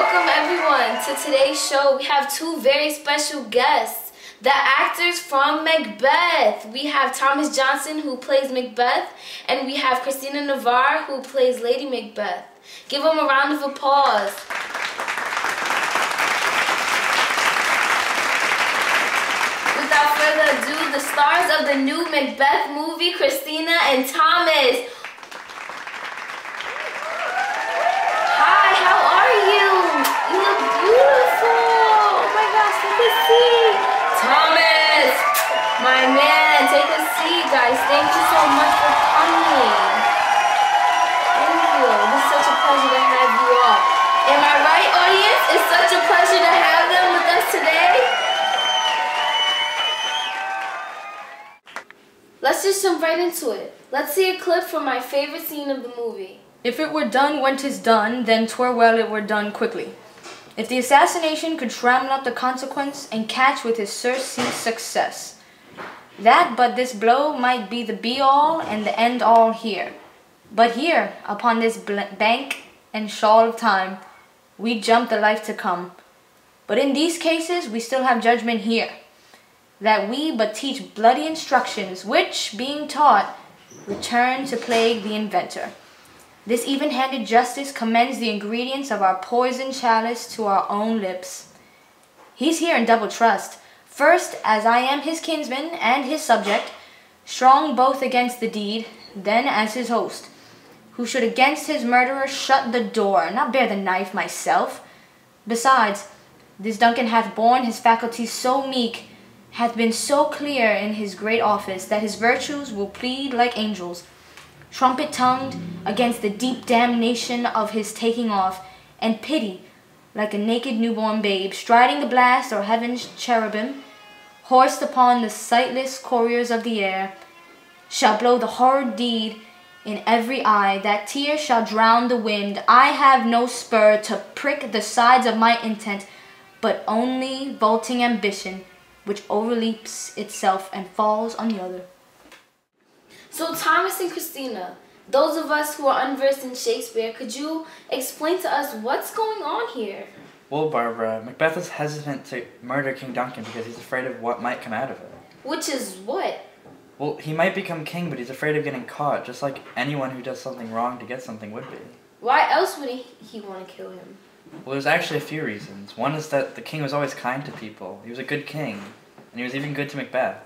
Welcome everyone to today's show. We have two very special guests, the actors from Macbeth. We have Thomas Johnson, who plays Macbeth, and we have Christina Navarre, who plays Lady Macbeth. Give them a round of applause. Without further ado, the stars of the new Macbeth movie, Christina and Thomas. Hi, how are you? You look beautiful. Oh my gosh, take a seat. Thomas, my man, take a seat, guys. Thank you so much for coming. Thank you. It's such a pleasure to have you all. Am I right, audience? It's such a pleasure to have them with us today. Let's just jump right into it. Let's see a clip from my favorite scene of the movie. If it were done when 'tis done, then 'twere well it were done quickly. If the assassination could trammel up the consequence and catch with his surcease success, that but this blow might be the be-all and the end-all here. But here, upon this bank and shawl of time, we jump the life to come. But in these cases, we still have judgment here, that we but teach bloody instructions, which, being taught, return to plague the inventor. This even-handed justice commends the ingredients of our poison chalice to our own lips. He's here in double trust. First, as I am his kinsman and his subject, strong both against the deed, then as his host, who should against his murderer shut the door, not bear the knife myself. Besides, this Duncan hath borne his faculties so meek, hath been so clear in his great office, that his virtues will plead like angels, trumpet-tongued against the deep damnation of his taking off, and pity, like a naked newborn babe, striding the blast or heaven's cherubim, horsed upon the sightless couriers of the air, shall blow the horrid deed in every eye, that tear shall drown the wind. I have no spur to prick the sides of my intent, but only vaulting ambition, which overleaps itself and falls on the other. So Thomas and Christina, those of us who are unversed in Shakespeare, could you explain to us what's going on here? Well, Barbara, Macbeth is hesitant to murder King Duncan because he's afraid of what might come out of it. Which is what? Well, he might become king, but he's afraid of getting caught, just like anyone who does something wrong to get something would be. Why else would he want to kill him? Well, there's actually a few reasons. One is that the king was always kind to people. He was a good king, and he was even good to Macbeth.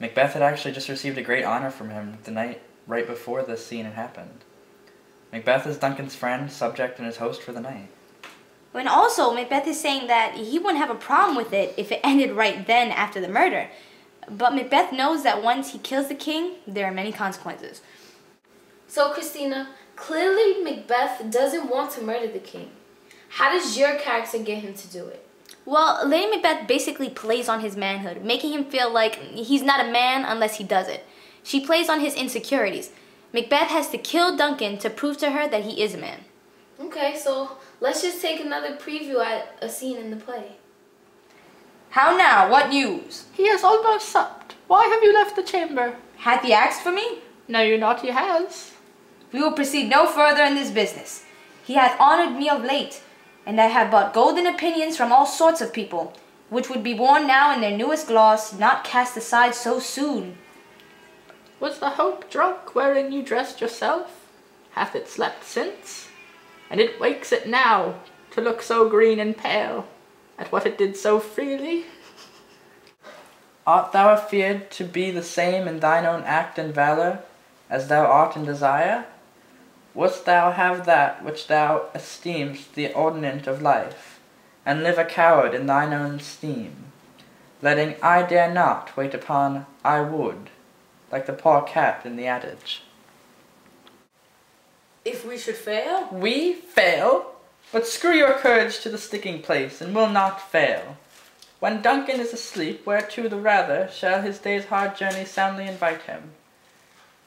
Macbeth had actually just received a great honor from him the night right before this scene had happened. Macbeth is Duncan's friend, subject, and his host for the night. And also, Macbeth is saying that he wouldn't have a problem with it if it ended right then after the murder. But Macbeth knows that once he kills the king, there are many consequences. So Christina, clearly Macbeth doesn't want to murder the king. How does your character get him to do it? Well, Lady Macbeth basically plays on his manhood, making him feel like he's not a man unless he does it. She plays on his insecurities. Macbeth has to kill Duncan to prove to her that he is a man. Okay, so let's just take another preview at a scene in the play. How now, what news? He has almost supped. Why have you left the chamber? Hath he asked for me? No, not he has. We will proceed no further in this business. He hath honored me of late, and I have bought golden opinions from all sorts of people, which would be worn now in their newest gloss, not cast aside so soon. Was the hope drunk wherein you dressed yourself? Hath it slept since? And it wakes it now, to look so green and pale, at what it did so freely? Art thou afeard to be the same in thine own act and valour, as thou art in desire? Wouldst thou have that which thou esteem'st the ordinant of life, and live a coward in thine own esteem, letting I dare not wait upon I would, like the poor cat in the adage? If we should fail? We fail? But screw your courage to the sticking place, and will not fail. When Duncan is asleep, whereto the rather shall his day's hard journey soundly invite him.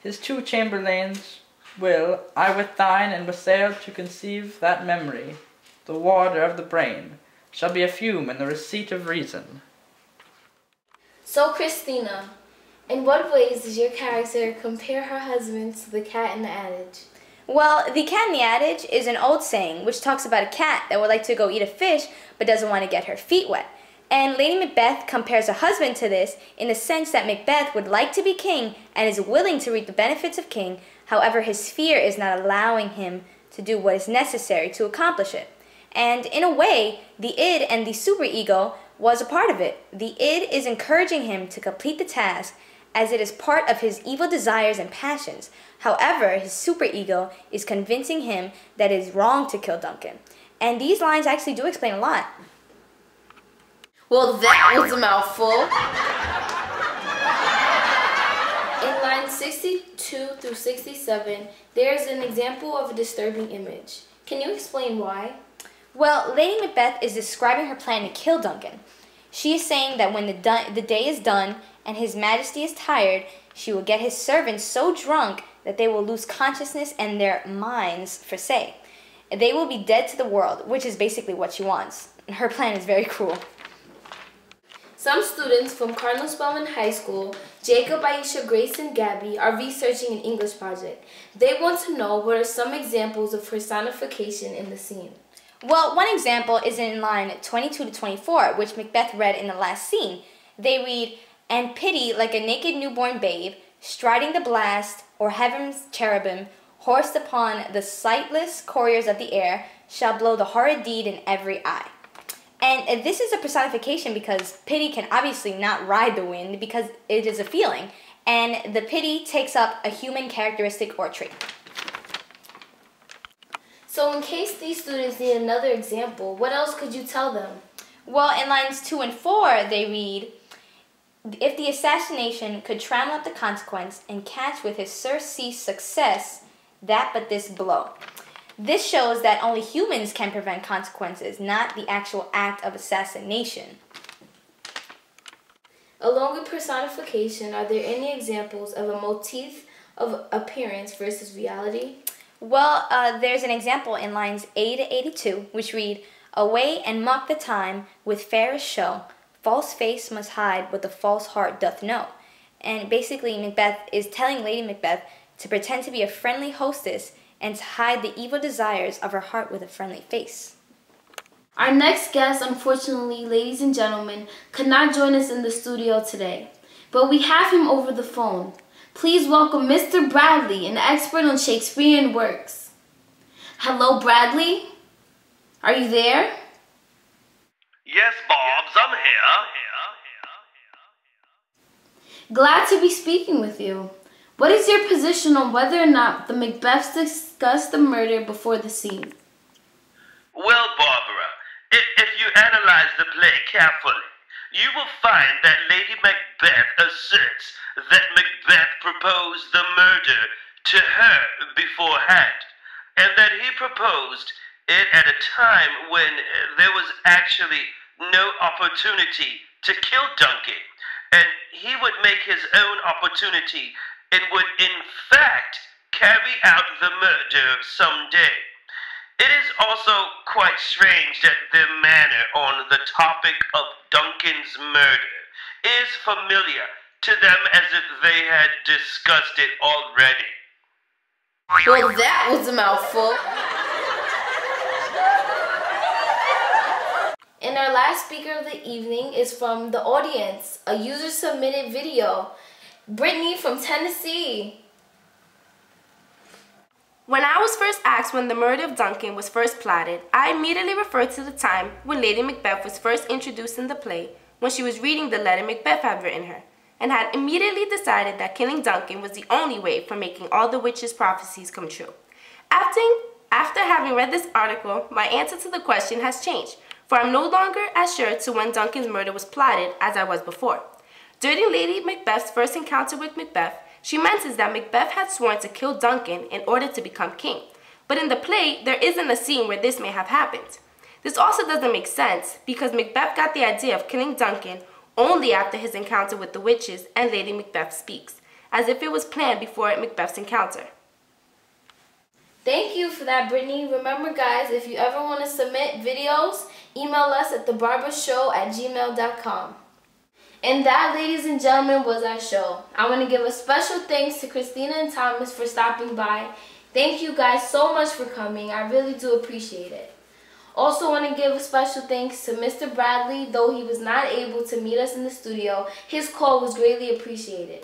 His two chamberlains will, I with thine and wassail to conceive that memory, the water of the brain, shall be a fume in the receipt of reason. So Christina, in what ways does your character compare her husband to the cat in the adage? Well, the cat in the adage is an old saying which talks about a cat that would like to go eat a fish but doesn't want to get her feet wet. And Lady Macbeth compares her husband to this in the sense that Macbeth would like to be king and is willing to reap the benefits of king, however his fear is not allowing him to do what is necessary to accomplish it. And in a way, the id and the superego was a part of it. The id is encouraging him to complete the task as it is part of his evil desires and passions. However, his superego is convincing him that it is wrong to kill Duncan. And these lines actually do explain a lot. Well, that was a mouthful. In lines 62 through 67, there's an example of a disturbing image. Can you explain why? Well, Lady Macbeth is describing her plan to kill Duncan. She is saying that when the day is done and His Majesty is tired, she will get his servants so drunk that they will lose consciousness and their minds for say. They will be dead to the world, which is basically what she wants. Her plan is very cruel. Some students from Cardinal Spellman High School, Jacob, Aisha, Grace, and Gabby, are researching an English project. They want to know what are some examples of personification in the scene. Well, one example is in line 22 to 24, which Macbeth read in the last scene. They read, "And pity like a naked newborn babe, striding the blast, or heaven's cherubim, horsed upon the sightless couriers of the air, shall blow the horrid deed in every eye." And this is a personification because pity can obviously not ride the wind because it is a feeling, and the pity takes up a human characteristic or trait. So in case these students need another example, what else could you tell them? Well, in lines 2 and 4, they read, "If the assassination could trammel up the consequence and catch with his surcease success, that but this blow." This shows that only humans can prevent consequences, not the actual act of assassination. Along with personification, are there any examples of a motif of appearance versus reality? Well, there's an example in lines 80 to 82, which read, "Away and mock the time with fairest show, false face must hide what the false heart doth know." And basically, Macbeth is telling Lady Macbeth to pretend to be a friendly hostess and to hide the evil desires of her heart with a friendly face. Our next guest, unfortunately, ladies and gentlemen, could not join us in the studio today, but we have him over the phone. Please welcome Mr. Bradley, an expert on Shakespearean works. Hello, Bradley? Are you there? Yes, Bobs, I'm here. Glad to be speaking with you. What is your position on whether or not the Macbeths discussed the murder before the scene? Well, Barbara, if you analyze the play carefully, you will find that Lady Macbeth asserts that Macbeth proposed the murder to her beforehand, and that he proposed it at a time when there was actually no opportunity to kill Duncan, and he would make his own opportunity and would in fact carry out the murder someday. It is also quite strange that their manner on the topic of Duncan's murder is familiar to them as if they had discussed it already. Well, that was a mouthful. And our last speaker of the evening is from the audience, a user-submitted video. Brittany from Tennessee. When I was first asked when the murder of Duncan was first plotted, I immediately referred to the time when Lady Macbeth was first introduced in the play, when she was reading the letter Macbeth had written her, and had immediately decided that killing Duncan was the only way for making all the witches' prophecies come true. After having read this article, my answer to the question has changed, for I'm no longer as sure to when Duncan's murder was plotted as I was before. During Lady Macbeth's first encounter with Macbeth, she mentions that Macbeth had sworn to kill Duncan in order to become king. But in the play, there isn't a scene where this may have happened. This also doesn't make sense because Macbeth got the idea of killing Duncan only after his encounter with the witches and Lady Macbeth speaks, as if it was planned before Macbeth's encounter. Thank you for that, Brittany. Remember, guys, if you ever want to submit videos, email us at thebarbershow@gmail.com. And that, ladies and gentlemen, was our show. I want to give a special thanks to Christina and Thomas for stopping by. Thank you guys so much for coming. I really do appreciate it. Also want to give a special thanks to Mr. Bradley. Though he was not able to meet us in the studio, his call was greatly appreciated.